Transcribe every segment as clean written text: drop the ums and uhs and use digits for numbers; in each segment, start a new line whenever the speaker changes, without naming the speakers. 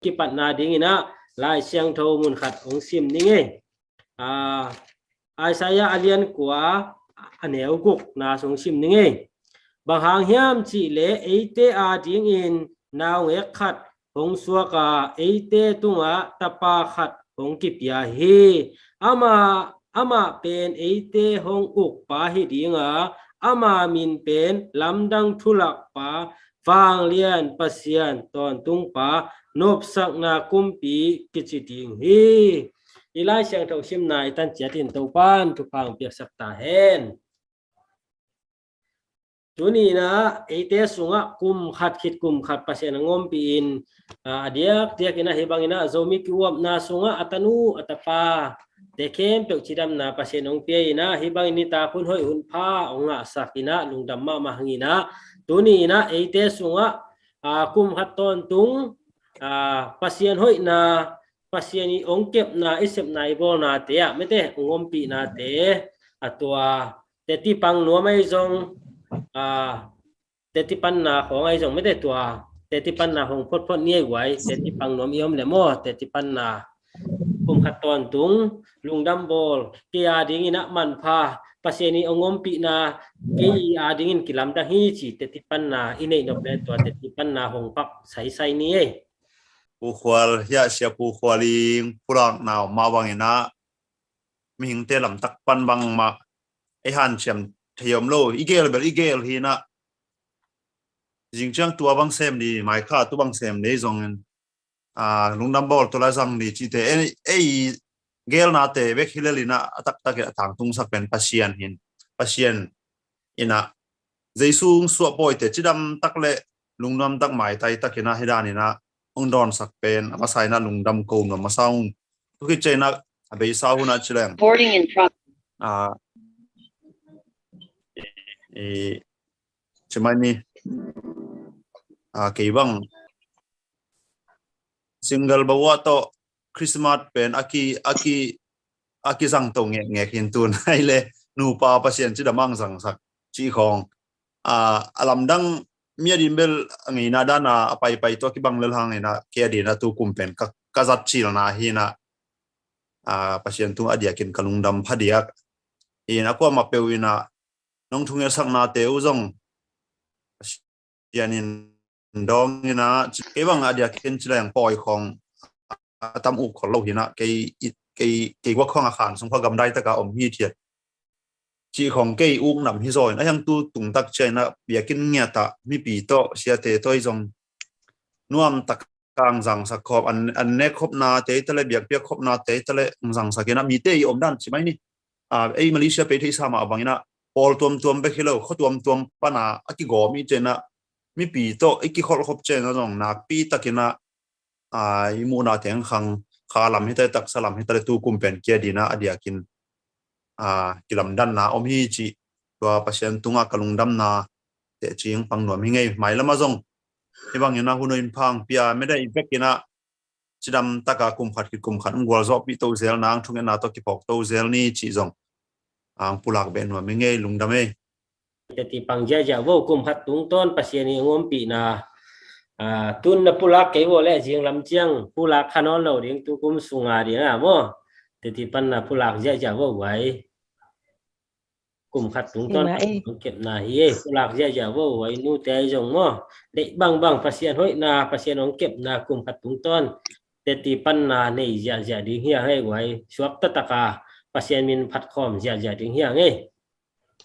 ki pat na ding ina lai siang tho mun khat ong sim ni nge ai saya alian kwa aneu guk na song sim ni nge bang hang hiam chi le eite a ding in naw nge khat hong suaka eite tunga tapa khat hong kipya hi ama pen eite hong uk pa hi dinga ama min pen lamdang thulak pa fang lian pasian ton tung pa nop sak na kumpi kichi ding hi ilai siang tho sim nai tan chatin to pan tu phang piak sak ta hen tuni na eite sunga kum khat khit kum khat pasien ngom pi in adiak tiak ina hebang ina zomi kiwap na sunga atanu atapa tekem pek chidam na pasien ong pe ina hebang ini ta kun hoi hun pha onga sakina lungdam ma mahangina tuni ina eite sunga kum khat ton tung pasien hoi na pasien ni ong kep na isep na ibol na te mete ngom pi na te atwa te ti pang no mai zong te ti pan naของไอ้จงไม่ได้ตัวte ti pan na hong phot phot nie wai te ti pang nom yom le mo te ti pan na kum khat ton tung lungdam bol kia ding ina man pha paseni ongom pi na ke a ding in kilam da hi chi te ti pan na inei no ple to te ti pan na hong pak sai sai ni e
pu khwal ya sia pu khwaling pulang naw ma wangina mi hing te lam tak pan bang ma e han chem thayom lo igel bel igel hi na jingchang tua bang sem ni mai kha tu bang sem nei zong lungnam bol to la jang ni chi te e gel na te be khilelina atak tak thang tung sak pen pasian hin pasien ina jaisung suwa boy te chidam takle lungnam tak mai tai takina hidani na ongdon sak pen amasai na lungdam ko no masaung tu ki chena abe sahu na chileng boarding in chimani keibang single bawa to Christmas pen aki sang to nge hin tun haile nu pa pasien chi damang sang sak chi khong alam dang mia din bel ngi na dana apai pai to ki bang lel hang ina ke di na tu kumpen ka zat chil na hi na pasien tu adiakin kalungdam phadiak in akwa ma pewina nong thunge sak na te uzong yanin dong ina ke bang adiakin chilang poi khong tam u khol lo hina ke wa khong a khan song pha gam dai ta ka om hi thiat chi khong ke ung nam hi zoi na yang tu tung tak chena biakin nya ta mi pi to sia te toi jong nuam tak kang jang sa khop an ne khop na te tele biak biak khop na te tele jang sa kena mi te om dan chi mai ni ei Malaysia pe thei sama bangina pol tuam be khilo kho tuam pana aki go mi chena mi pi to iki khol khop chena jong na pi takina imu na teng khang khalam hi te tak salam hi te tu kumpen kia dina adiakin kilam dan na om hi chi tua pasien tunga kalungdam na te ching pang nom hi ngei mai lama jong ibang ina hunoin phang pia me da effect ina chidam taka kum khat ngwal zo pi to zel nang thunga na to ki pok to zel ni chi jong ang pulak ben wa mi ngei lungdam e
te ti pang ja wo kum khat tung ton pasien ni ngom pi na tun na pulak ke wo le jing lam chiang pulak khanon lo ding tu kum sunga ding mo te ti pan na pulak ja wo wai kum khat tung ton kep na hi pulak ja wo wai nu te jong mo de bang pasien hoi na pasien ong kep na kum khat tung ton te ti pan na nei ja ding hi hai wai suak ta taka pasien min phat khom ja ding hi nge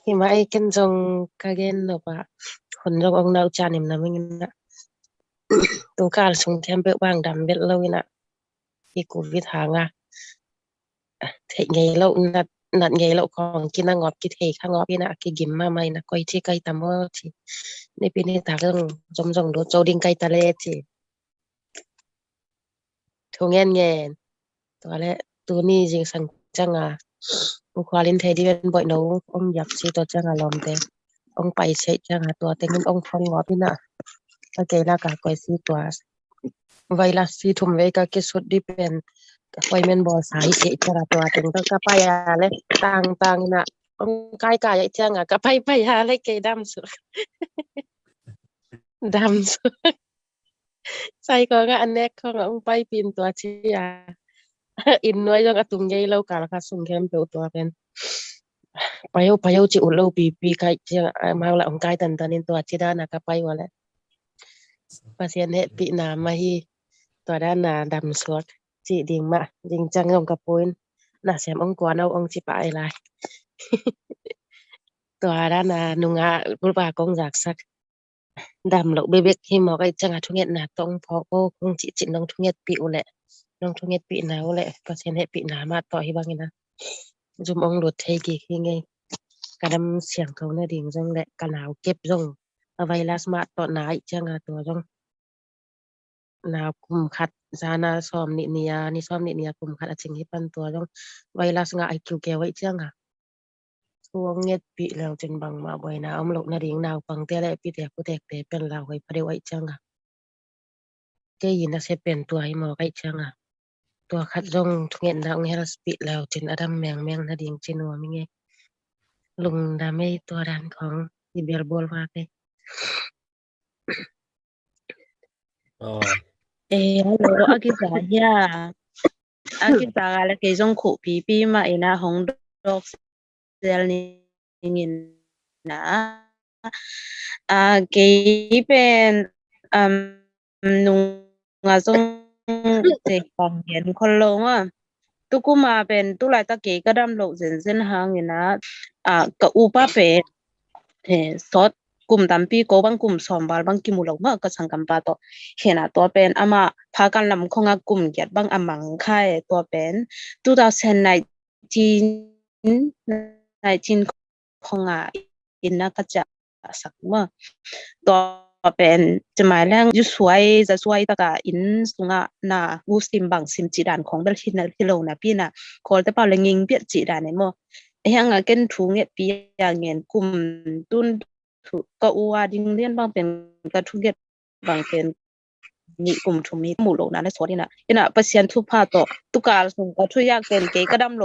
hi mai ken jong kagen no ba hon jong ong nau chanim na ming na tu kal sung them be bang dam bet lo ina ki covid hanga the ngei lo nat ngei lo kong kina ngop ki the kha ngop ina ki gim ma mai na koi thi kai tamo chi ni pini ta jong jong do choding kai ta le chi thungen ngen to le tu ni jing sang changa kwalin the di ben boy no ong yak chi to changa lom te ong pai se changa to tengin ong phong ngop ina ke la ka koi si to vai la si thum ve ka ke sut di pen koi men bo sai se chara to teng to ka pa ya le tang na ong kai ka ya changa ka pai ya le ke dam su sai ko nga anek ko nga ang pai pin tua chia in noi jong atung yai lau kal ka sung kem pe tua pen payo chi ulo pi kai chia mau la ong kai tan tanin tua chi da na ka pai wala pasien he pi na ma hi tua da na dam suak chi ding ma ding chang ong ka poin na sem ong kwa nau ong chi pai lai tua da na nunga bulba kong jak sak đam lộc bê bết khi mà cái chẳng hạn thu nhận là tông phó cô không chỉ nông thu nhận bị ule nông thu nhận bị nào ule có xem hệ bị nào mà tỏi bằng như nào dùng ông đột thay kỳ khi nghe cả đâm xiềng cầu này đình trong lệ cả nào kẹp dùng ở vậy là smart tọt nái chẳng hạnตัวtrong nào cùng khát ra na xóm nị nia ni xóm nị nia cùng khát ở chính hiệp banตัวtrong vậy là ngã ai kêu kêu vậy chẳng hạn Tuang nghe bị lao trên bằng mà bởi nào ông lộc na đình nào bằng tia lệ bị đẹp của đẹp để bên lao hay phải vậy chẳng hạn cái gì nó sẽเป็นตัวให้หมอไก่จังอ่ะตัวคัดลงทุกเงินดาวเฮลัสปิแล้วจนอดัมแมงนาดิงจินัวมิเงลุงดาไม่ตัวดันของดิเบลบอลว่าไป
hello akita ya akita la ke jong khu pi ma ina hong dog sel ni ngin na ke pen nung nga jong te pang yen khol lo ma tu kuma pen tu lai ta ke kadam lo zen hang ina ka upa pe sot kum tampi ko bang kum sombal bang kimulo ma ka sangkam pa to hena to pen ama phakan lam khonga kum gyat bang amang khai to pen 2019 khonga inna ka cha sakma to pen chmai lang ju suai za suai ta ka in sunga na muslim bang sim chi dan khong bel hin hilo na pi na khol ta pa lenging piet chi dan ne mo hang a ken thu nge pi ya ngen kum tunก็อูว่าดิงเลียนบางเป็นกระทุกเก็บบางเป็นนี่กลุ่มทุมีหมู่โลนะในสวนนี่นะเนะเปอร์เซ็นต์ทุกภาคต่อตุกาสงก็ช่วยยากเป็นเกก็ดำโล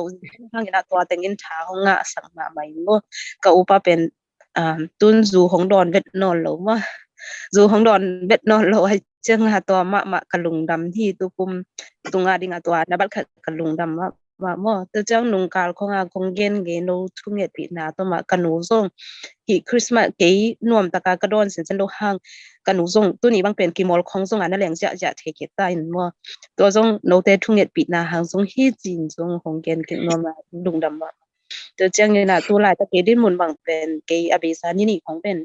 ทางนะตัวแต่งินชาของงะสังมาใหม่บ่ก็อุปเป็นตุนจูของดอนเวทนอนโลว่าจูของดอนเวทนอนโลให้เจังหาตัวมะกะลุงดำที่ตุกุมตุงาดิงตัวนะบัดกะลุงดำว่าม่ตะจังนุงกาลของคงเกนเกโนทุเงปีนาตัวมากะหนูซ่งฮีคริสต์มาสเกนวมตะกากระดอนเสินโลหางกะหนูซ่งตัวนี้บางเป็นกิมอลของซ่งอันนั้นแหลงจะเทเกตายมั่วตัวซ่งโนเตทุเงปีนาหางซ่งฮีจินซ่งของเกนเกนวมลุงดำว่าตะจังนี่น่ะตัวหลายตะเกดิมุนบางเป็นเกอเบซานี่ของเป็น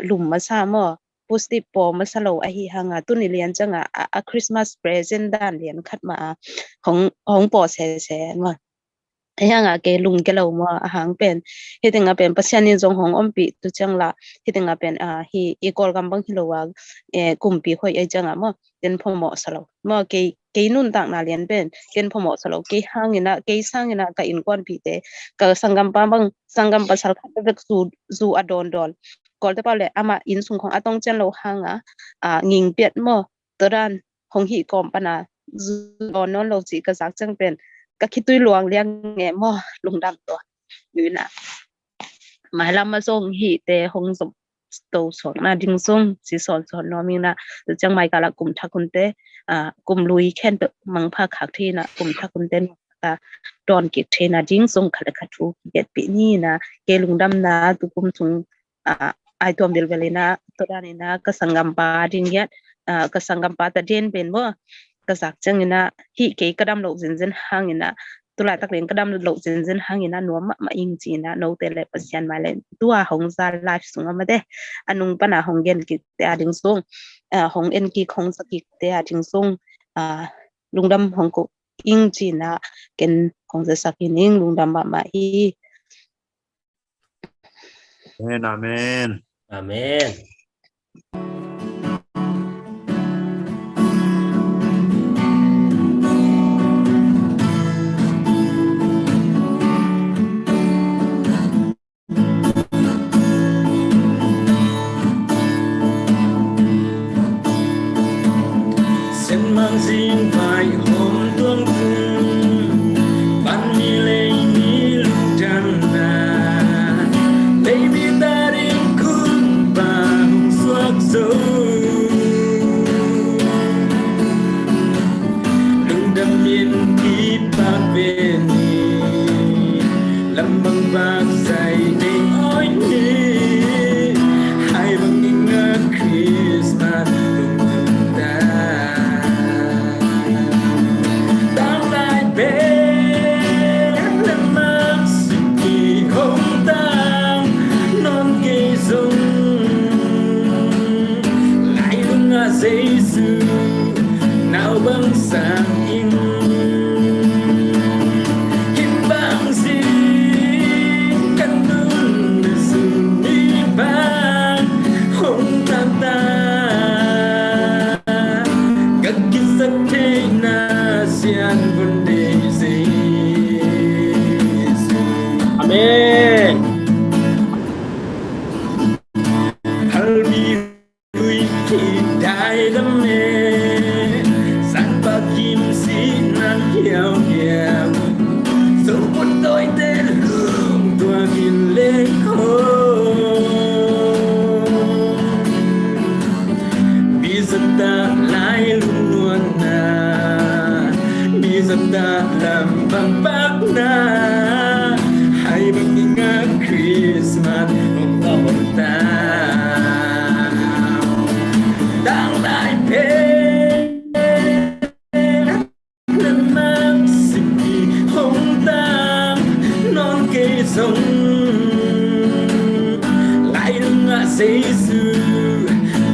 หลุมมาซาม่อpositive po masalo ahi hanga tuni lian changa a Christmas present dan lian khat ma hong po se ma hanga ke lung ke lo ma hang pen hitinga pen pasiani jong hong ompi tu changla hitinga pen hi ikol gam bang hilowa kumpi khoi ai changa ma ten phomo salo ma ke nun tak na lian pen ken phomo salo ke hangina ke sangina ka in kon pi te ka sangam pa bang sangam pasal khat vek zu adon donก่อนจะเปล่าเลยอามาอินสุงของอาต้องเจนโลหังงิงเปียดมอตัวด้านหงหีกอมปนาจอนนโลจิกระซักจังเป็นกะคิดตุ้ยหลวงเลี้ยงแง่มอลุงดำตัวอยู่น่ะหมายลำมาส่งหีเตหงสมโตสอนนาดิงส่งสิสอนนอมีน่ะจังไม่กะละกลุ่มทักคุณเตกลุ่มลุยแค่นเตมังภาคขักที่น่ะกลุ่มทักคุณเตดอนกิเทนะดิงส่งขะละขะทูเก็ดปีนี้นะเกลุงดำนะตุกุมทุงai tu ambil belina todan ina kasanggam pa dingyat kasanggam pa ta den ben bo kasak chang ina hi ke kadam lo zen hangina tula tak len kadam lo zen hangina no ma ing china no tele pasian male tua hong za life sunga ma de anung pana hong gen ki te ading song hong en ki khong saki te ading song lungdam hong ko ing china ken hong za sakining lungdam ba ma hi
amen
Amen.
Xin mang riêng vài hôm tuông thương ban mi lê mi lung tràn na lê mi ta đi kun ba hung suak zo ni lâm băng bạc dày để ôi ni hai băng nhìn ngơ Christmas cùng ta đang lại bên lâm mắc sự kỳ không tang non kề dung lại luôn ngã Giêsu nào băng sáng in hình băng gì căn nương sừng đi ban không tan ta các kisah thế na sian vấn đề gì
Amen.
Halbi hui ki dai đam mê sang ba kim si nan hiao hiao sống một đôi tên hương tuakin lên hồn bây giờ ta lại luôn luôn na bây giờ ta làm bằng bác na hay bằng những ngày Christmas hôm ta hôm ta đang lại bên lần mang sự kỳ không ta non kề giống lại đứng ngã Giêsu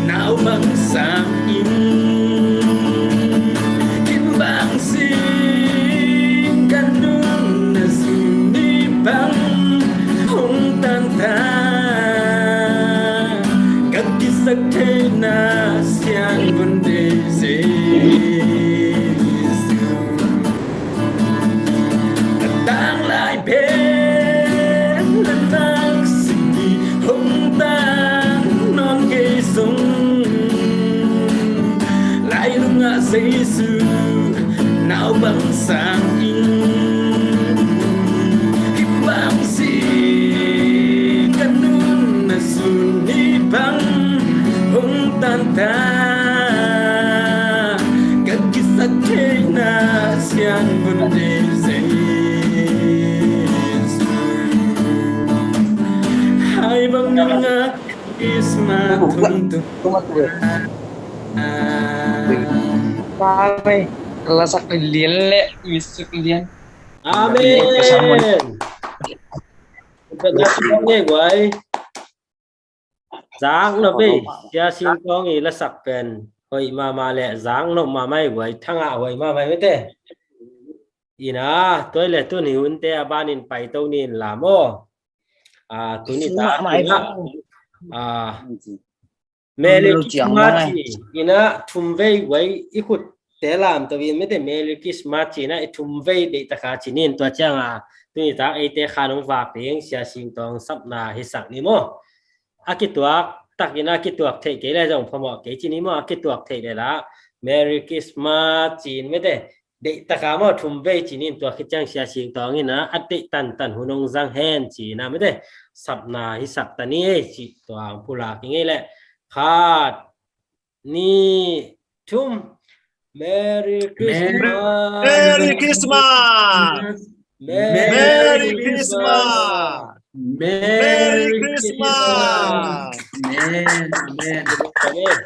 nào bằng sáng in kim bang xin căn nương là sự đi bằng không tan ta các kisah thế na sian vấn đề gì đang lại bên lần mang sự kỳ không tan non kề giống lại lúc ngã Giêsu nào bằng sáng in kim bang gì căn nương là sự đi bằng không tan ta các kisah thế na sian vấn đề gì hai băng ngã Christmas thung tung
Pare, lasak lian le, misuk lian.
Amen. Kita nak nghe vậy. Giáng nó bị gia sinh con ý là sắc bền hồi mà lẽ giáng nó mà mày vậy thằng ạ vậy mà mày mới thế ina tôi lẽ tôi hiểu thế ban in phải tôi nên làm ô tôi nên ta Merry Christmas ina thum vei vậy ikut thế làm tôi mới thế Merry Christmas ina thum vei để ta khá chỉ nên tôi chăng tôi ta ấy thế khá nông vạc tiếng gia sinh con sắp na hết sắc đi mô akituak takina akituak thei ke la jong phamo ke chini mo akituak thei le la Merry Christmas chin me de taka mo thum ve chinin to khichang sia sing tong ina ati tan hunong jang hen chi na me de sapna hi sap tani chi to ang pula ki nge le khat ni thum Merry Christmas
Merry Christmas Merry Christmas Merry Christmas
Amen Amen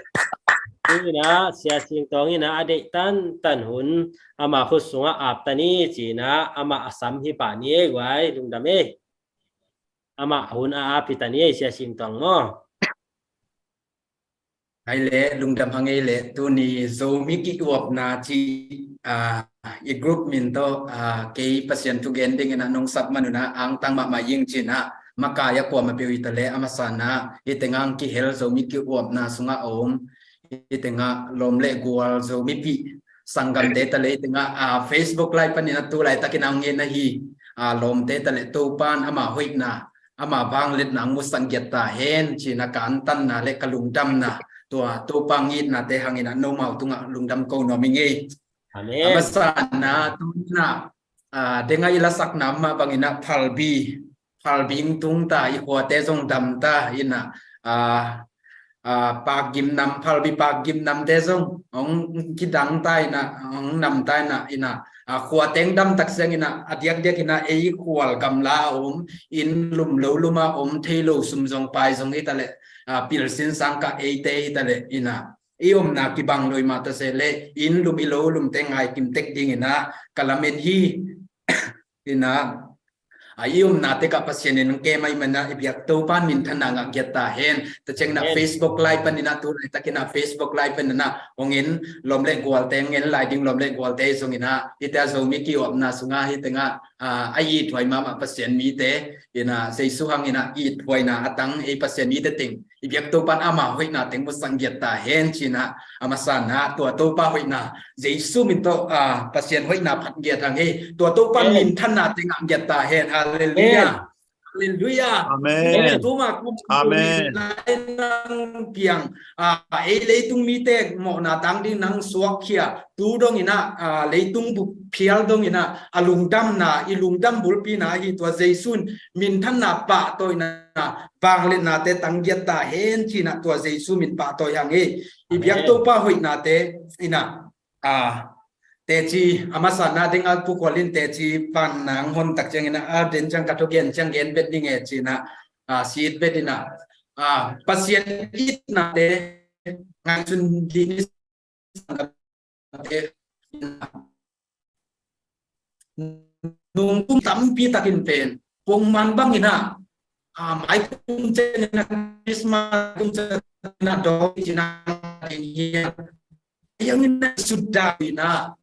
Ini na sia sing tong ina ade tan hun ama khusunga ap tani china ama asam hi pa ni gwai lungdame ama hun a ap tani sia sing tong mo
hai le lungdam hangai le tu ni zo mi ki wop na chi i group min to ke pasien tu gen ding na nong sap manuna ang tang ma ying china makaya ko ma pe itale amasana itengang ki hel zo mi ki wop na sunga om itenga lomle gwal zo mi pi sangam te tale itenga Facebook live panina tu lai takinang nge na hi lom te tale tu pan ama hoik na ama bang lit nang musangyat ta hen china kan tan na le kalungdam na tua tu pangit na te hangina no mau tunga lungdam ko no mingi
amen
amasana tu na denga ilasak nama bangina phalbing tung ta i ko te jong dam ta ina pa gim nam phal bi pa gim nam te song ong ki dang tai na ong nam tai na ina khua teng dam tak sang ina adiak dek ina ei khwal kam la in lum lo luma thei lo sum jong pai jong i tale pil sin sang ka ei te tale ina na ki bang loi ma ta se le in lum i lo lum te ngai kim tek ding ina kalamen hi ina na te ka pasien en ke mai mana ibyak to pan min thana nga geta hen ta cheng na Facebook live pan ina tu ta kina Facebook live pan na ongin lomle gwal te ngel lai ding lomle gwal te song ina ita zo mi ki op na sunga hi tenga ai thoi ma pasien mi te ina sei su hang ina i thoi na atang e pasien mi te ting ibyak to pan ama hoi na teng mo sang geta hen china amasa na to pa hoi na jesu min to pasien hoi na phat ge thang he to pan min thana teng ang geta hen hallelujah hallelujah
amen amen
piang leitung mi te mo na tang ding nang suak khia tu dong ina leitung bu phial dong ina alungdam na ilungdam bulpi na hi to jaisun min than na pa toy na bang le na te tang giat ta hen chi na to jaisu min pa toy hang e ibyak to pa hoi na te ina te chi amasa na ding al pu kolin te chi pan nang hon tak chang ina den chang katogen chang gen bet ding e chi na seed bet ina pasien it na te ngang chun din te nung kum tam pi takin pen pong man bang ina mai kum chen na Christmas kum chen na do china yang ina sudah ina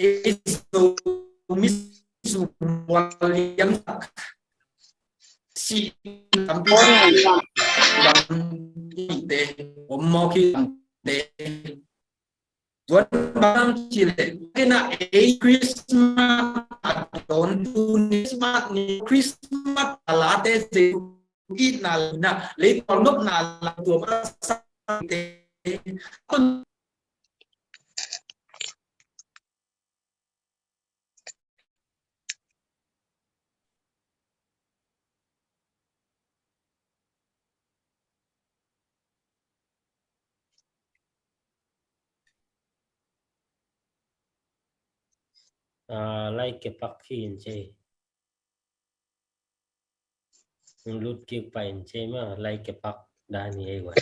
itu misu waliam si tampi te omoki te tuan bang chile kena Christmas don Christmas ni Christmas alate se ina na le tondok na la tua masa te
lai ke pak hin che lut ke pain che ma lai ke pak da ni ai wa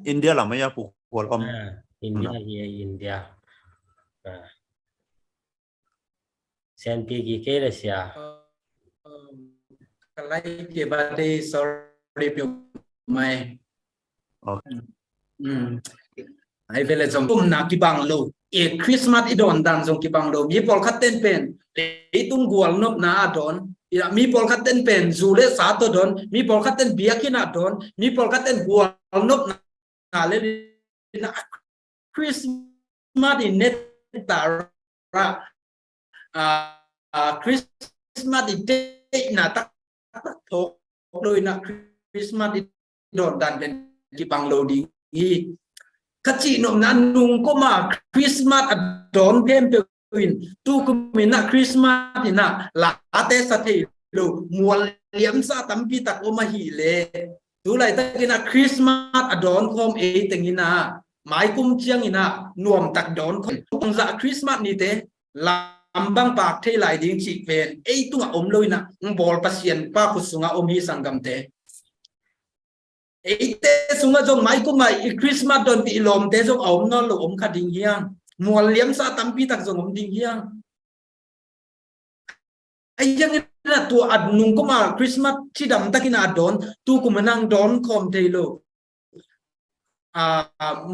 India là mấy phụ của ông
India hi India sen pi ki ke la sia
lai ke ba de sorry pyo mai ai về là giống na ki bang lo Christmas idon dan giống ki bang lo mi pol khaten pen le tung gwal nop na adon mi pol khaten pen zule sa to don mi pol khaten biakin adon mi pol khaten gwal nop na le na Christmas in net ta Christmas in day na tak thok đôi na Christmas idon dan pen ki bang lo di kachi nom na nung ko ma Christmas adon game pe win tu ko mina Christmas ina la ate sa the lo mual liam sa tampi tak o ma hi le tu lai ta kina Christmas adon kom e tengina mai kum chiang ina nuam tak don ko za Christmas ni te lambang pak the lai ding chi pen e tu om loina bol pasien pa kusunga om hi sangam te ite sunga jong mai ko mai Christmas don ti lom te jong om no lo om kha ding hiang mual liam sa tampi tak jong om ding hiang ai yang na tu ad nung ko ma Christmas chi dam takina don tu ko manang don kom te lo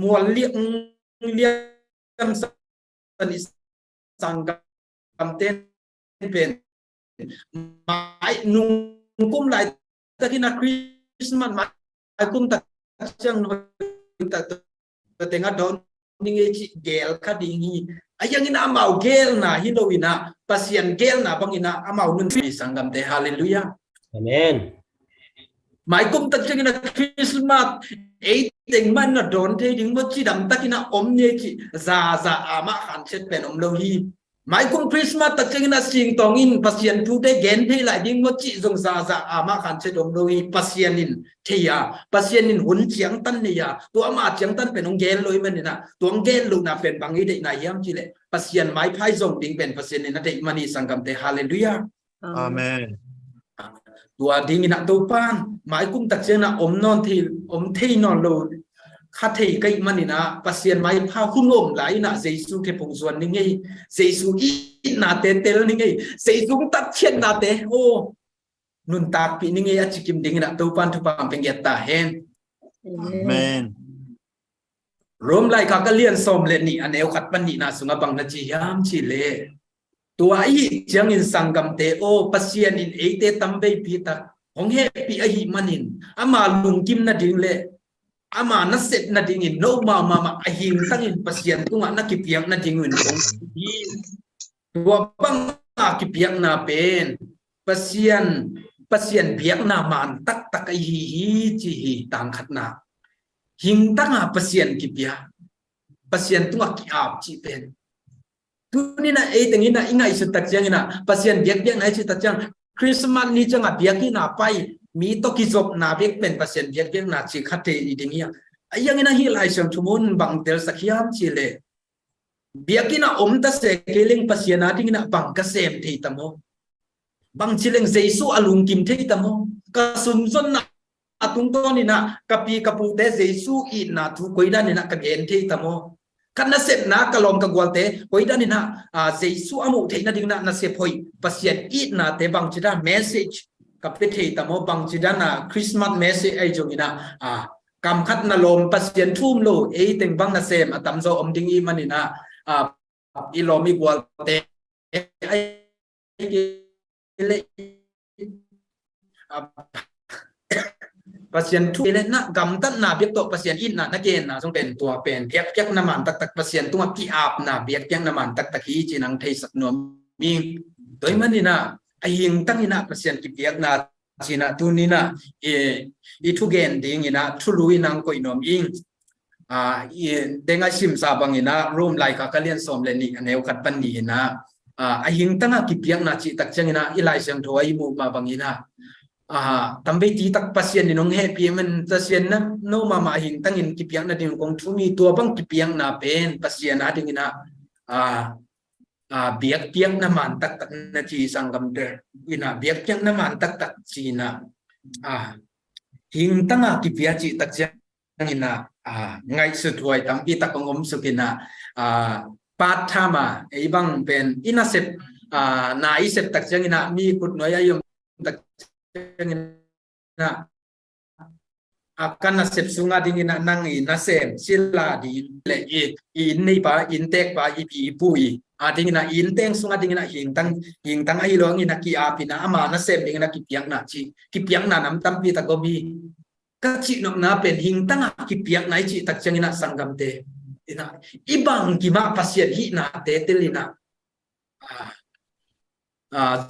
mual liam sa ni sangam ten pen mai nung kum lai takina Christmas mai kum tak chang tak tengah don ninge chi gel ka dingi ayang ina amau gel na hindowina pasien gel na bangina amau nun sangam te hallelujah
amen
mai kum tak chang ina Christmas teng man na don te ding mo chi dam takina om ne chi za ama khan chet pen om lo hi หมายคุณคริสต์มาสตะเจงนะสิ่งตองอินปัสยันทุเดเกนที่หลายดิ้งมจิจงซาซาอามาขันเชดมโดยปัสยันินเทียปัสยันินหุ่นเจียงตันเนี่ยตัวมาเจียงตันเป็นองเกนเลยมันเนี่ยนะตัวองเกนลูกน่ะเป็นบางอีเดนายามจิเลปัสยันไม้พายจงดิ้งเป็นปัสยันินนั่นเองมันนี่สังกัมเตฮาเลลูยา
อาเมน
ตัวดิ้งนะตัวปานหมายคุณตะเจงนะอมนอนที่อมที่นอนโลข้าเทก็มันนี่นะปัสยันไม้พาคุณอมหลายนะเจสุเทพงส่วนนี่ไงเจสุอีนาเตเตลนี่ไงเจสุตัดเชียนนาเตโอนุนตาปีนี่ไงอาจิกิมดิ้งนะตัวปานทุปามเป็นเกตตาเฮน
อาเมน
รวมไล่ข้าก็เลียนสมเลนี่อันเอวขัดปันนี่นะสุงบังนะจียามชิเลตัวไอ้เจียงอินสังกัมเตโอปัสยันอินเอเตตัมเบปีตาของเฮปีไอหิมันินอามาลุงกิมนะดิ้งเลอามานัสเซตนัดดิ้งโนมาไอหิงตั้งอินปัสยันตุงนักกิเปียงนัดดิ้งอินของตัวบังนักกิเปียงนาเป็นปัสยันเปียงนามันตักไอหิจีหิต่างขัดนาหิงตั้งอาปัสยันกิเปียปัสยันตุงกิอาบจีเป็นตัวนี้นะไอตั้งอินะอิงไอสุดตักจังอินะปัสยันเปียงไอสุดตักจังคริสต์มาสนี้จังอ่ะเปียกินาไปมีตกิจบนาเบียกเป็นเปอร์เซ็นต์เบียกนาจิขัดเตอีดิ่งยังไอ้ยังไงนะฮิไลเซมทุมุนบังเดลสักยามชิเลเบียกินาอมตะเสกเลิงปัสยานาดิ่งนะบังกเซมเทตโมบังชิเลงเจสุอลุงกิมเทตโมกสุมซนนะอตุงโตนี่นะกับปีกับปูเตเจสุอีนาทุกอยด้านนี่นะกับเอ็นเทตโมกันนัเซปนะกะลอมกะกวลเตกอยด้านนี่นะเจสุอมุเทนะดิ่งนะนัเซพอยปัสยาอีนาเตบังจิดาเมสเซจกับพิธีตามอบังจิดานะคริสต์มาสเมสไอจงอินะกำคัดนาลมปัสยันทุ่มโลเอติงบังนาเซมตามโซอมดิงอีมันนี่นะอีลอมีบัวเตไอเลปัสยันทุ่มเลนะกำตันนาเบียกโตปัสยันอินนะนักเกณฑ์นะต้องเป็นตัวเป็นเพียกเพียกน้ำมันตักปัสยันตัวกีอาบนะเบียกเพียกน้ำมันตักฮีจีนังเทสักนวมมีโดยมันนี่นะไอ้ยิงตั้งอินะเปอร์เซ็นต์กิเปียกนาจีนะตุนีนะอีทุเกนดิ้งอินะทุลุยนังก็อินอมอิงเด้งไอซิมซาบังอินะรูมไลค์ก็เลียนสมเลนี่อันเอวขัดปันนี่นะไอ้ยิงตั้งกิเปียกนาจีตักจังอินะอีไลเสียงถอยมูมาบังอินะตั้มไปตีตักเปอร์เซ็นต์นี่น้องเฮปีมันจะเสียนนะโนมาหิงตั้งอินกิเปียกนาดิ้งคงทุมีตัวบังกิเปียกนาเป็นเปอร์เซ็นต์นาดิ้งอินะเบียกเปียกน้ำมันตักนาจีสังกัมเดอร์วินาเบียกเปียกน้ำมันตักจีนะหิงตั้งกิเปียจีตักจังอินะไงสุดถวยตั้มปีตักงมสุกินะปัตธามาไอ้บังเป็นอินาเซปนายเซปตักจังอินะมีกุดน้อยยมตักจังอินะakan nasib sunga dingin nang nasem sila di le ini pa intek pa ipi pui dingin inteng sunga dingin hingtang ai lo ngin ki apina ama nasem dingin ki piang na chi ki piang na nam tampi ta gobi ka chi nok na pen hingtang ki piang nai chi tak changina sangam te ina ibang ki ma pasien hi na te telina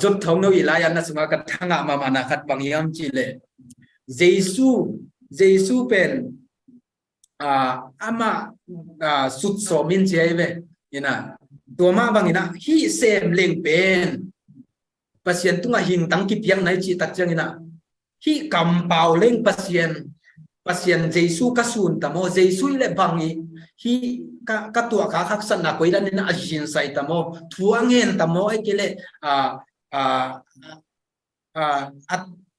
jot thong no ilayan na sunga ka thanga ma mana khat bangyam chi le Jesuเป็นอามาสุดสมินเจเวนี่นะตัวมาบางนี่นะฮีเซมเล็งเป็นปัสยันตุงหิงตั้งกิเปียงไหนจีตักจังนี่นะฮีกำเป่าเล็งปัสยันเจสุกสูนตะโมเจสุเลบางนี่ฮีกตัวขาขักษณะกุยดันนี่นะอจินไซตะโมทัวเงินตะโมไอเกเล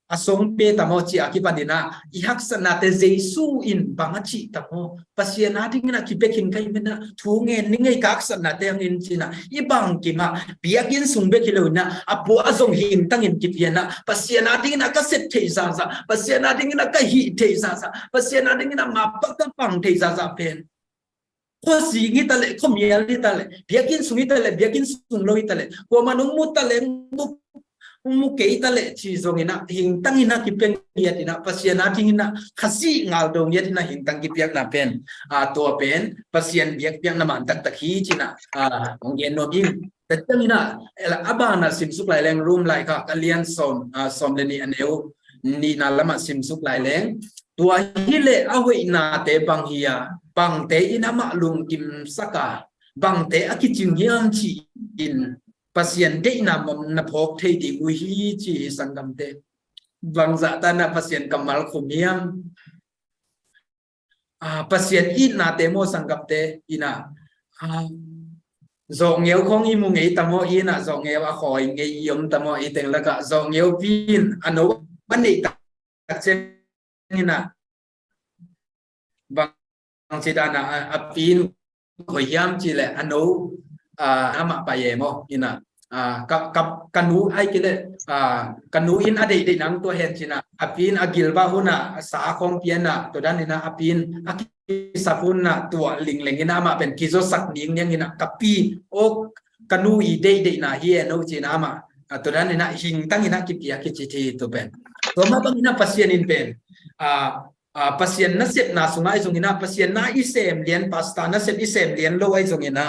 asong pe tamo chi akipanina ihak sanate jesu in bangachi tamo pasiana dingna kipekin kai mena thunge ningai kak sanate angin china ibang kima biakin sungbe kilona apo azong hin tangin kipiana pasiana dingna ka set theisa sa pasiana dingna ka hi theisa sa pasiana dingna mapak ka pang theisa sa pen ko singi tale ko miali tale biakin sungi tale biakin sungloi tale ko manung mutale mukei tale chi zongina hingtang ina kipen yatina pasiana tingina khasi ngal dong yatina hingtang kipiak na pen to pen pasian biak piak na man tak takhi china ongyen no bim tatangina ela abana simsuk lai leng room lai ka kalian som leni aneu ni na lama simsuk lai leng tua hile awe na te bang hia bang te ina ma lung kim saka บางแต่อากิจิงเฮียมจีอินปัสยันเดนามนพกเทติอุฮีจีสังกัมเตบางจะตานาปัสยันกัมมัลคุมเฮียมปัสยันอินนาเตโมสังกัมเตอินะzong nghèo không im mùng ấy tamo in à zong nghèo khỏi nghề yếm tamo ấy tên là cả zong nghèo pin anh nấu bánh này đặc trưng như na bằng chỉ đàn là pin khỏi yam chỉ là anh nấu ama bài mo như na kanu ai cái đấy kanu in ở đây để nắng tôi hẹn chỉ na pin agil ba huna sa không pin na tôi đang na pin sapun na tua ling ling ina ma pen kizo sak ning ning ina kapi o kanu I de na hi no chi na ma to dan ina hing tang ina kipia ki chi thi to pen to ma bang ina pasien in pen pasien na set na sungai zong ina pasien na isem lian pasta na set isem lian lo ai zong ina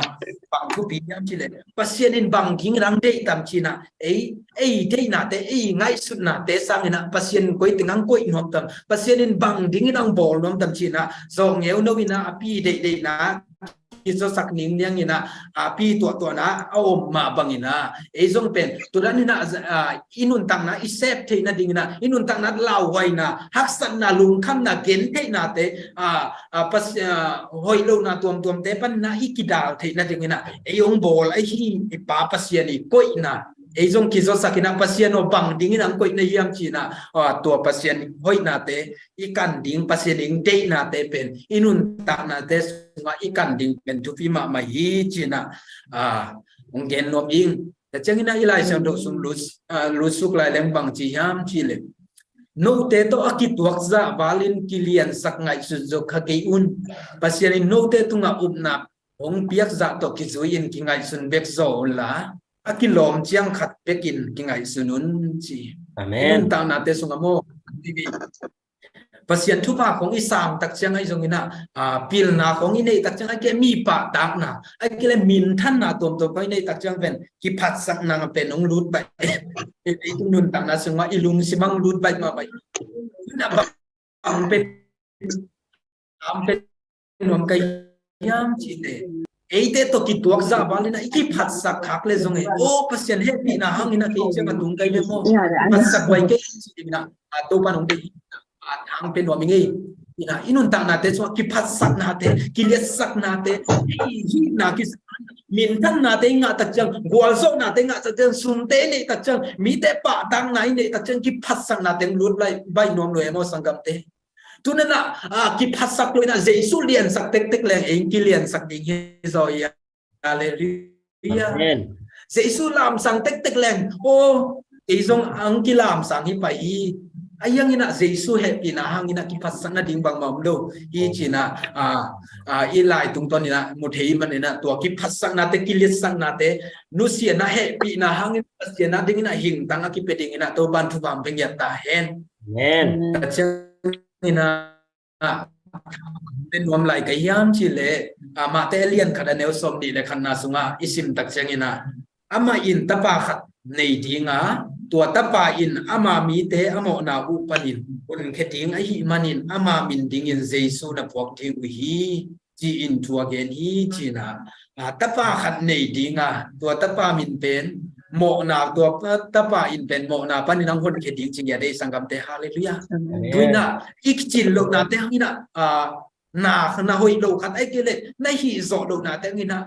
bang ku pi yam chi le pasien in bang king rang de tam chi na ei de na te ei ngai sut na te sang ina pasien koi tingang koi nom tam pasien in bang ding inang bol nom tam chi na zong ngeu no ina api de na kizo sak ning niang ina api to na om ma bang ina ei zong pen to dan ina inun tang na isep the na ding na inun tang na lau hoi na haksan na lung kham na gen the na te pas hoi lo na tuam te pan na ikidal the na ding ina ei ong bol ai hi pa pasien ni koi na ei zong kizo sakina pasien o bang ding inang koi na yam chi na to pasien hoi na te ikan ding pasien ing de na te pen inun tang na te nga ikan ding pen tu pi ma hi chi na ong gen nom ing ta chang ina ilai sang do sum lu suk lai leng bang chi yam chi le no te to akit wak za balin kilian sak ngai su zo kha ke un pasien in no te tu nga up na ong piak za to ki zuin ki ngai sun bek zo la akilom chiang khat pekin ki ngai sunun chi
amen
ta na te sunga mo pasien thu pa khong isam tak chiang ai zong ina pil na khong inei tak chiang ai ke mi pa tak na ai ke le min than na tom to pai nei tak chiang pen ki phat sak na pen ong lut bai e nun tak na sunga ilung simang lut bai ma bai na ba ang pe am pe nom kai yam chi te ei te to ki tuak za balin na iki phat sak khak le zong e o pasien he pi na hang ina ke chang tung kai le mo phat sak bai ke chi na to pa nong de ang pe no mi ngi ina inun tang na te so ki phat sak na te ki le sak na te hi na ki min tan na te nga tak chang gwal so na te nga tak chang sun te nei tak chang mi te pa tang nai nei tak chang ki phat sak na te lut lai bai nom lo mo sangam te tu na ki phat sak lo na jesu lian sak tek tek leng eng ki lian sak ding he zo ya hallelujah
amen
jesu lam sang tek tek leng o ei zong ang ki lam sang hi pai ayang ina jesu happy na hang ina ki phat sak na ding bang mam lo hi china ilai tung ton ina mu thei man ina to ki phat sak na te ki lit sak na te nu sia na happy na hang sia na ding ina hing tang ki pe ding ina to ban thu bam peng ya ta hen
amen
inaเป็นรวมหลายกับยามชิเลมาเตเลียนขัดแนวสมดีและขันนาสุงาอิสิมตักเชงินะอามาอินตะปาขัดในดีงาตัวตะปาอินอามามีเตอามอนาอุปนินคนเขติงไอหิมันินอามามินดิงอินเจซูนะพวกที่อุฮีจีอินทัวเกนฮีจีนะตะปาขัดในดีงาตัวตะปามินเป็นโมนาตัวตะปาอินเป็นโมนาปานินังคนเขติงจิงยาได้สังกัมเตฮาเลลูยาด้วยนะอีกจินโลนาเตหินะนาหอยโลขัดไอ้เกลเลยในหิโซโลนาเตหินะ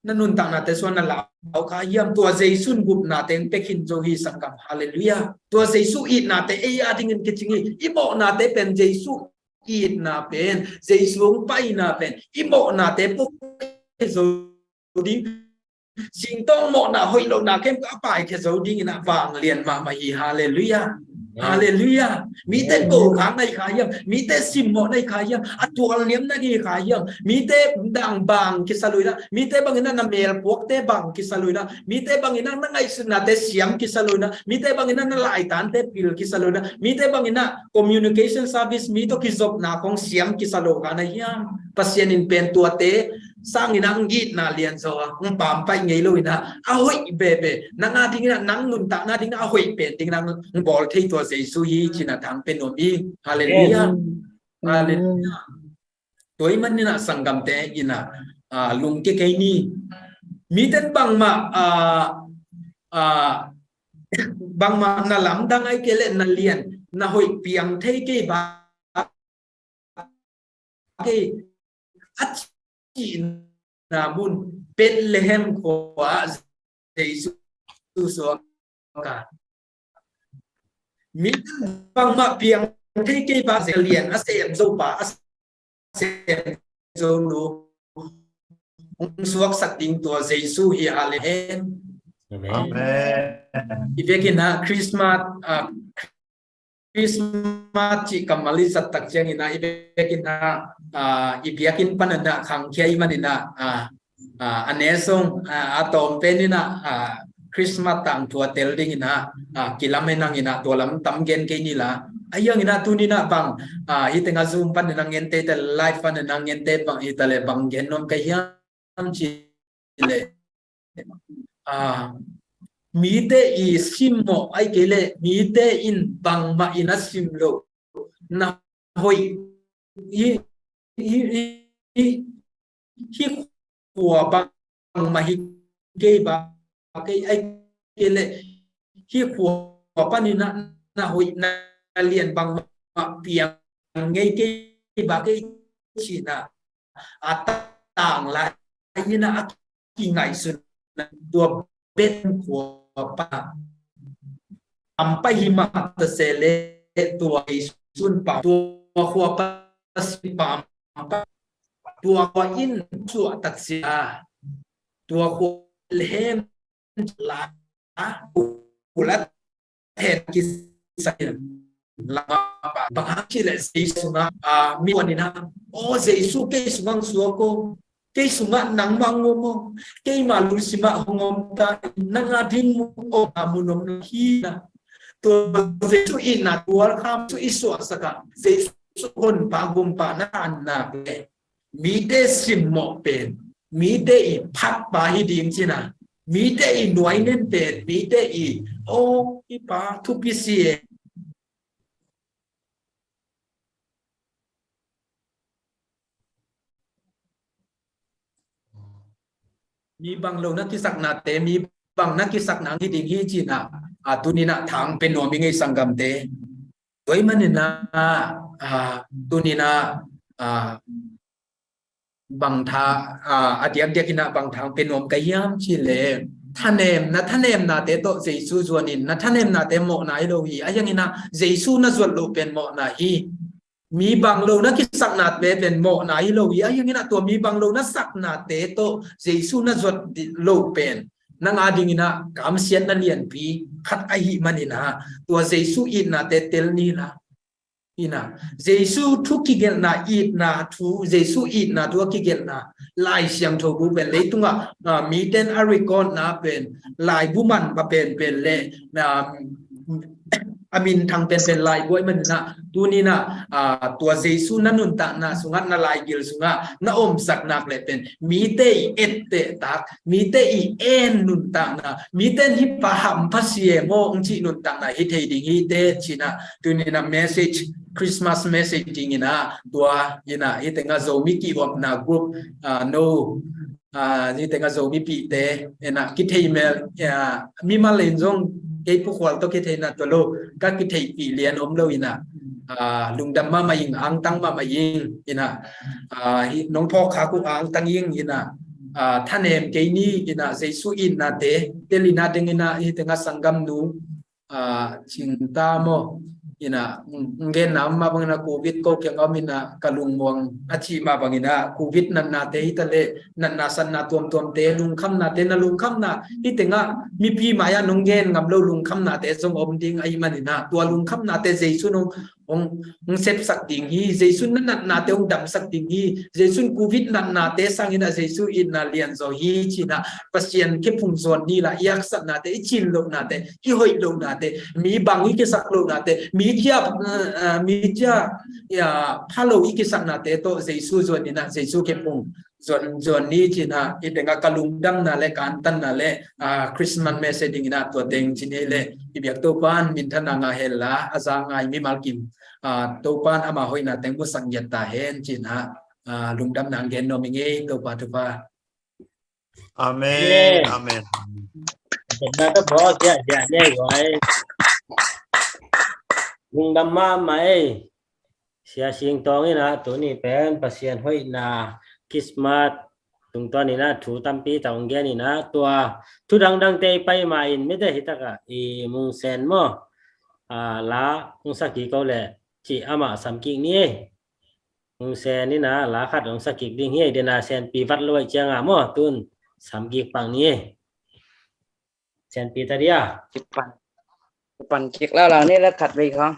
นั่นนุนต่างนาเตส่วนนั่นละเอาข้าเยี่ยมตัวเจสุนกุบนาเตงเปกินโจฮีสังกัมฮาเลลูยาตัวเจสุอีนาเตเอียดิงินกิจิงีอีโมนาเตเป็นเจสุอีนาเป็นเจสุงไปนาเป็นอีโมนาเตปุ๊บโจดิสิ่งต้องโมนาหอยโลนาเข้มก็ไปแค่โจดิงินะวางเรียนมาฮีฮาเลลูยาฮาเลลูยามีแต่โกขังในขายยังมีแต่ซิมโมในขายยังอัตวเลี้ยมในขายยังมีแต่ดังบางกิสลุยนะมีแต่บางนั้นนเมลพวกแต่บางกิสลุยนะมีแต่บางนั้นนั่งไอ้สุนัขแต่เสียงกิสลุยนะมีแต่บางนั้นนั่งไล่ตานแต่ปิลกิสลุยนะมีแต่บางนั้น communication service มีตัวกิจบนาของเสียงกิสลุกันนะยังปัสยานินเป็นตัวเตสร้างนังยีดนาเลียนโซ่ปามไปไงลุยนะเอาหอยเบเบนังอาทิงนะนังนุนตานาทิงเอาหอยเป็นทิงนังบอลที่ตัวเจสุฮีจินะทางเป็นโนมีฮาเลลูยาฮาเลลูยาตัวมันนี่นะสังกัมเตอินะ lung cái ni mi ten bang ma bang ma na lam dang ai ke le na lian na hoi piang thei ke ba ke achi na bun Bethlehem ko Jesus so ka mi bang ma piang thei ke ba se lian a se zo ba a se zo no suak sak ding to Jesus hi alen
Amen.
Ivekina Christmas ci kamali satak jang ina ivekina ibiakin pananda khang kiai manina anesong atom penina Christmas tang tua telding ina kilamenang ina tolam tamgen ke nila ayang ina tunina bang itenga zoom panina ngente te live panina ngente bang itale bang genom kayam chile mi te i simmo ai kele mi te in bang ma ina simlo na hoi hi kwa bang ma hi ke ba ke ai kele hi kwa panina na hoi na lien bang ma piang ngai ke ba ke china atang la ina ki ngai sun tua bên của pa ampai himat sele tua isun pa tua khua pa pam tua ko in chua taksia tua ko lhem la ulat het kisai la pa bang chile sisuna mi wanina o jesu ke sungang suako cái sunga nang mangomo cái malu sima hongom ta nang ading mo o amunom hina to jesu ina tual kham tu isu asaka jesu kon pagum pa na anna pe mi de simmo pen mi de i phat ba hi ding china mi de i noi nen pen mi de i o i pa tu pi siมีบางโลนักกิสักนาเตมีบางนักกิสักนางที่ดิ่งฮีจีน่ะตุนินะทางเป็นหน่วยมีไงสังกัมเตตัวมันนี่นะตุนินะบางทาอดียเดียกินะบางทางเป็นหน่วยกายามชิเลท่านเอ็มนะเตโตเจซูส่วนนี้นะท่านเอ็มนะเตโมนาฮิโลฮีไอ้ยังงี้นะเจซูนะส่วนโลเป็นโมนาฮีมีบางโลนักกิสักนาเตเป็นโมนาฮิโลฮีไอ้ยังงี้นะตัวมีบางโลนักสักนาเตโตเจซูนะส่วนโลเป็นนางอาดิงินะกามเสียนนั่นเลียนปีขัดไอหิมันนี่นะตัวเจซูอินนะเตเตลนี่นะอินะเจซูทุกกิเกลนะอินนะทุเจซูอินนะตัวกิเกลนะลายเสียงโทกูเป็นเลยตุงะมีเตนอาริกอนนะเป็นลายบุมันมาเป็นเลยอามินทางเป็นลายบวยมันนะตัวนี้นะตัวเจซูนั่นนุนตานะสุงัดนาลายกิลสุงะนาอมสักนักเลยเป็นมีเตอเอตเตตักมีเตอเอ็นนุนตานะมีเตนฮิปะหัมพัสเยโมองจินุนตานะฮิเทดิงฮิเตชินะตัวนี้นะเมสเซจคริสต์มาสเมสเซจจิงนะตัวยินะฮิเตงะโซมิกิออฟนากรุ๊ปโนฮิเตงะโซมิปีเตนะคิดเทเมลมีมาเลนซงไอ้พวกเราต้องคิดให้นะตัวโลกก็คิดให้ปีเรียนอมโลอินะลุงดำมายิงอังตั้งมายิงอินะน้องพ่อขากูอังตั้งยิงอินะท่านเอ็มเกนี่อินะเจสุอินะเตลินาเดงินะอิถึงสังกัมนูชินตามออินะเงินน้ำมาบังนะโควิดก็เกี่ยงเอามินะกะลุงมวงอาชีมาบังนะโควิดนันนาเตฮิตะเลนันนาสันนาตัวมเตลุงคำนาเตนะลุงคำนาอิถึงมีพี่มายานงเงินกับเราลุงคำนาเตสมอมดิ้งไอมันนะตัวลุงคำนาเตเจสุนองเซฟสักดิ่งฮีเจสุนนันนาเตองดำสักดิ่งฮีเจสุนโควิดนันนาเตสังอินะเจสุอินนาเลียนโซฮีชินะปัสยันเคพุงโซนนี่ละยักษ์นาเตชินโลนาเตฮิโฮยโลนาเตมีบางอิกสักโลนาเตมีเจ้าพาโลอิกสักนาเตโตเจสุโซนนี่นะเจสุเคพุงส่วนนี้ชินะอิเดงกะลุงดังนาเลกันตันนาเลคริสต์มาสเมสเซจิงนะตัวเต็งชินีเลอิเบียกตัวปานมินทนางาเฮลาอาซางไงมิมาลกิมตัวปานอามาหอยนาเต็งบุสังเยตาเฮนชินะ lung dam nang gen no mi nge to pa to pa
Amen. Amen.
Kita tu bos ya ni rồi lung đam ma mai sia sing tong ni na tu ni pen pasien hoi na kismat tung to ni na thu tampi tong ge ni na tua thu dang te pai ma in me de hitaka i mung sen mo la mung saki ko le chi ama sam ki ni mung sen ni na la khat ong saki ding hi de na sen pi vat loi chang a mo tun sam ki pang ni sen pi ta dia
Pan kick lao lao ni là khát về không?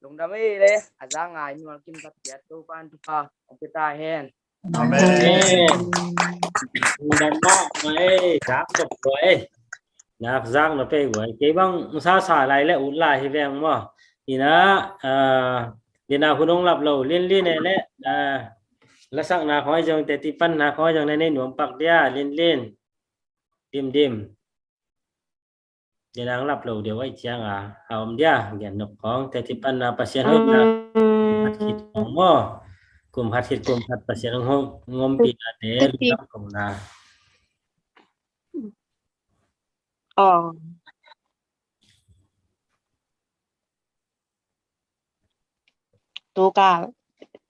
Lung đam ấy đấy, ra ngài nhưng mà kim cắt chết tu pan tu pa, kita hen.
Amen.
lung đam ma mai giác chụp rồi nạp giác nó pe rồi cái băng sa xả lại lại út lại thì vàng mà thì nó Để nàoคุณองหลับเราเล่นๆเนี่ยแหละแล้วสักนาขอให้จังแต่ที่ปั้นนาขอให้จังในหนวมปักเดียเล่นๆดิมเดี๋ยวนางหลับเราเดี๋ยวไว้เจียงเอาเดียเดี๋ยวนกของแต่ที่ปั้นนาประเสียนให้นะหัดคิดของหม้อกลุ่มหัดคิดกลุ่มหัดประเสียนห้องงมปีนาเดลรับของนา
อ๋อ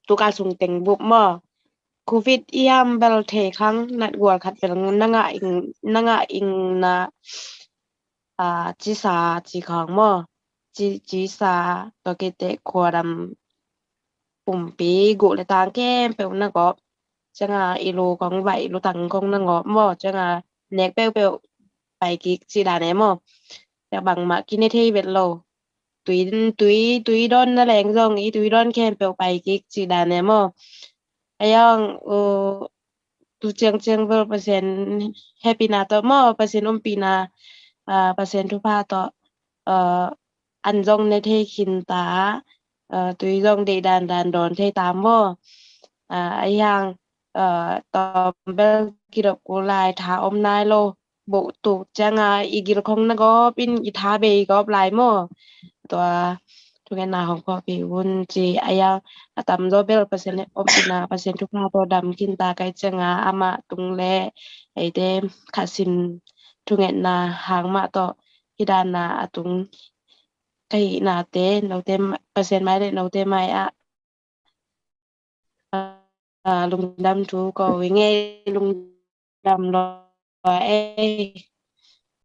tuka sung teng bup mo covid iam bel the khang nat gua khat pel nanga ing na chi sa chi khang mo chi sa to ke te khoram pum pi gu le tang kem pe na go changa ilu kong vai lu tang kong na ngo mo changa nek peไปกิกสิดาแนมอแต่บางมากินในที่เวทโลตุยดอนนั่นแหละจงอีตุยดอนแค่เปลไปกิกสิดาแนมอไอย่างtu chiang vel persen happy na to mo persenปีนาpersen tu pa toอันจงในที่คินตาตุยจงเดดานดอนที่ตามmoไอย่างตอเบลกิดกูลายทาอมนายโลbộ tụ chang igil không nó có pin itha be có lại mo to tu cái nào không có bị vun chi aya atam do bel persen opina persen tu pa to dam kinta kai chang ama tung le ai de khasin tu cái na hang ma to hidana atung kai na te no te persen mai de no te mai lung dam tu có nghe lung dam lo